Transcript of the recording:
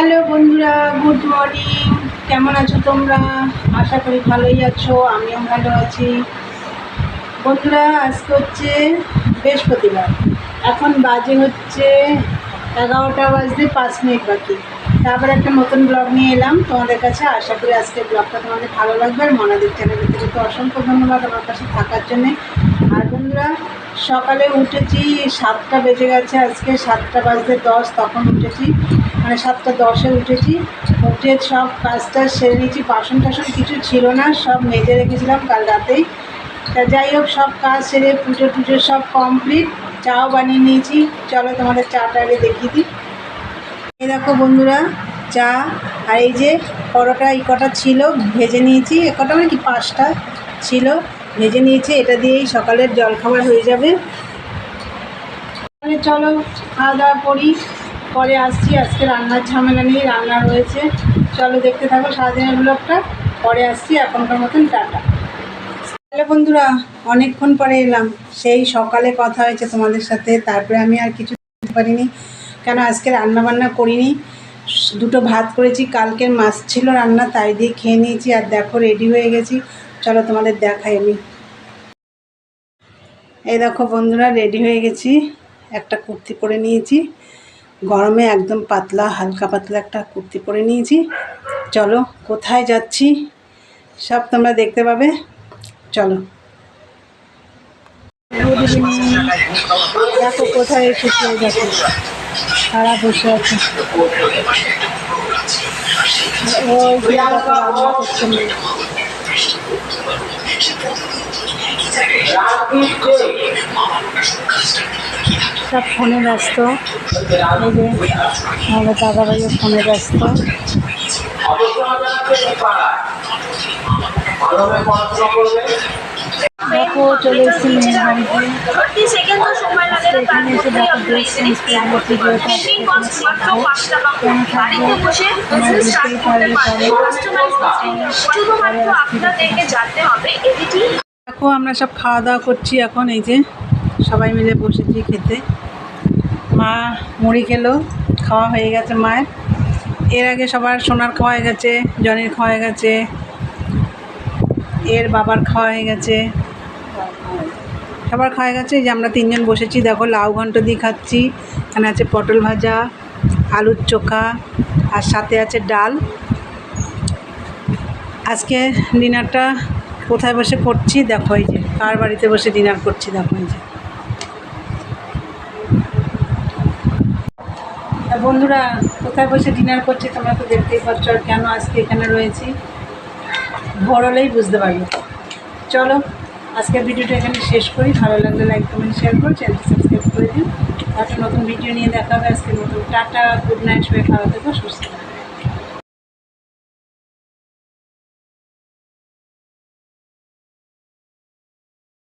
Hello বন্ধুরা, good morning. কেমন আছো তোমরা? আশা করি ভালোই আছো, আমিও ভালো আছি। বন্ধুরা, আজকে হচ্ছে বৃহস্পতিবার। এখন বাজে হচ্ছে 11টা বাজতে 5 মিনিট বাকি। তারপর একটা নতুন ব্লগ নিয়ে এলাম তোমাদের কাছে। আশা করি আজকের ব্লগটা তোমাদের ভালো লাগবে। আর মনাদের চ্যানেলের থেকে তো অসংখ্য ধন্যবাদ আমার কাছে থাকার জন্যে। আর বন্ধুরা, সকালে উঠেছি 7টা বেজে গেছে, আজকে 7টা বাজতে 10 তখন উঠেছি, মানে 7টা 10-এ উঠেছি। উঠে সব কাজটা সেরে নিয়েছি। বাসন টাসন কিছু ছিল না, সব মেজে রেখেছিলাম কাল রাতেই। তা যাই হোক, সব কাজ সেরে পুজো টুজো সব কমপ্লিট। চাও বানিয়ে নিয়েছি, চলো তোমাদের চাটা আগে দেখিয়ে দিই। এই দেখো বন্ধুরা, চা। আর এই যে পরোটা, এই কটা ছিল ভেজে নিয়েছি। এ কটা মানে কি 5টা ছিল, ভেজে নিয়েছি। এটা দিয়েই সকালের জলখাবার হয়ে যাবে। চলো খাওয়া দাওয়া করি, পরে আসছি। আজকে রান্নার ঝামেলা নেই, রান্না রয়েছে। চলো দেখতে থাকো সারাদিনের ব্লগটা, পরে আসছি। এখনকার মতন টাটা। তাহলে বন্ধুরা, অনেকক্ষণ পরে এলাম। সেই সকালে কথা হয়েছে তোমাদের সাথে, তারপরে আমি আর কিছু করতে পারিনি, কেন আজকে রান্না বান্না করিনি। 2টো ভাত করেছি, কালকের মাছ ছিল রান্না, তাই দিয়ে খেয়ে নিয়েছি। আর দেখো রেডি হয়ে গেছি, চলো তোমাদের দেখাই আমি। এই দেখো বন্ধুরা, রেডি হয়ে গেছি। একটা কুর্তি পরে নিয়েছি, গরমে একদম পাতলা, হালকা পাতলা একটা কুর্তি পরে নিয়েছি। চলো কোথায় যাচ্ছি সব তোমরা দেখতে পাবে, চলো। দেখো কোথায় এসেছি, দেখো সারা বসে আছে। ওই সব ফোনে ব্যস্ত। এই যে আমাদের দাদাভাইও ফোনে ব্যস্ত। দেখো চলে এসেছি মেয়ের বাড়িতে। এখানে এসে দেখো ড্রেস চেঞ্জ করে দিয়েছি, যেহেতু বুঝতেই পারবে পরে। দেখো আমরা সব খাওয়া দাওয়া করছি এখন। এই যে সবাই মিলে বসেছি খেতে। মা মুড়ি খেলো, খাওয়া হয়ে গেছে মায়ের। এর আগে সবার সোনার খাওয়া হয়ে গেছে, জনির খাওয়া হয়ে গেছে, এর বাবার খাওয়া হয়ে গেছে, সবার খাওয়া গেছে। যে আমরা 3জন বসেছি, দেখো লাউ ঘন্ট দিয়ে খাচ্ছি। এখানে আছে পটল ভাজা, আলুর চোখা, আর সাথে আছে ডাল। আজকে ডিনারটা কোথায় বসে করছি দেখো, এই যে কার বাড়িতে বসে ডিনার করছি দেখো। এই যে বন্ধুরা, কোথায় বসে ডিনার করছি তোমরা তো দেখতেই পাচ্ছ। আর কেন আজকে এখানে রয়েছি, ভোর হলেই বুঝতে পারবে। চলো আজকের ভিডিওটা এখানে শেষ করি। ভালো লাগলে লাইক কমেন্ট শেয়ার করো, চ্যানেলটি সাবস্ক্রাইব করে দিন। একটা নতুন ভিডিও নিয়ে দেখা হবে আজকের মতো। টাটা, গুড নাইট, সবাই ভালো থেকো, সুস্থ থাকো।